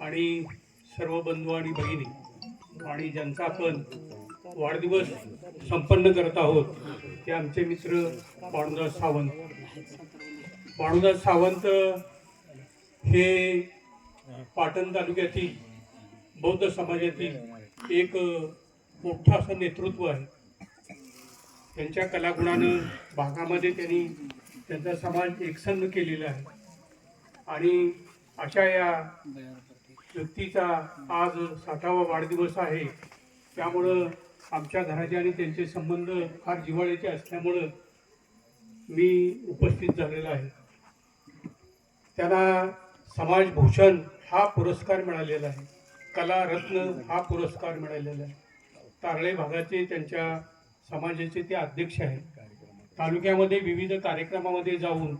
आणि सर्व बंधू आणि भगिनी आणि ज्यांचा आपण वाढदिवस संपन्न करत आहोत ते आमचे मित्र भानुदास सावंत. भानुदास सावंत हे पाटण तालुक्यातील बौद्ध समाजातील एक मोठं असं नेतृत्व आहे. त्यांच्या कलागुणानं भागामध्ये त्यांनी त्यांचा समाज एकसंध केलेला आहे आणि अशा या व्यक्तीचा आज 60वा वाढदिवस आहे. त्यामुळं आमच्या घराचे आणि त्यांचे संबंध फार जिव्हाळ्याचे असल्यामुळं मी उपस्थित झालेला आहे. त्यांना समाजभूषण हा पुरस्कार मिळालेला आहे, कला रत्न हा पुरस्कार मिळालेला आहे. तारळे भागाचे त्यांच्या समाजाचे ते अध्यक्ष आहेत. तालुक्यामध्ये विविध कार्यक्रमामध्ये जाऊन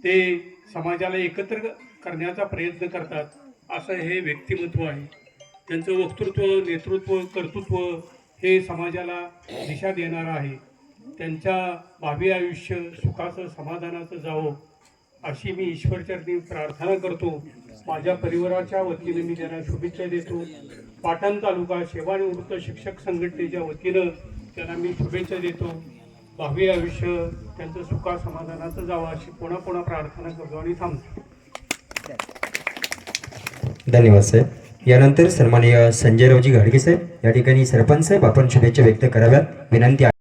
ते समाजाला एकत्र करण्याचा प्रयत्न करतात. असं हे व्यक्तिमत्व आहे. त्यांचं वक्तृत्व, नेतृत्व, कर्तृत्व हे समाजाला दिशा देणारं आहे. त्यांच्या भावी आयुष्य सुखाचं समाधानाचं जावं अशी मी ईश्वरचरणी प्रार्थना करतो. माझ्या परिवाराच्या वतीने मी त्यांना शुभेच्छा देतो. पाटण तालुका सेवानिवृत्त शिक्षक संघटनेच्या वतीनं त्यांना मी शुभेच्छा देतो. भावी आयुष्य त्यांचं सुखा समाधानाचं जावं अशी पुन्हा पुन्हा प्रार्थना करतो आणि थांबतो. धन्यवाद साहेब. यानंतर सन्माननीय संजयरावजी घाडगे साहेब या ठिकाणी सरपंच साहेब आपण शुभेच्छा व्यक्त कराव्यात विनंती आहे.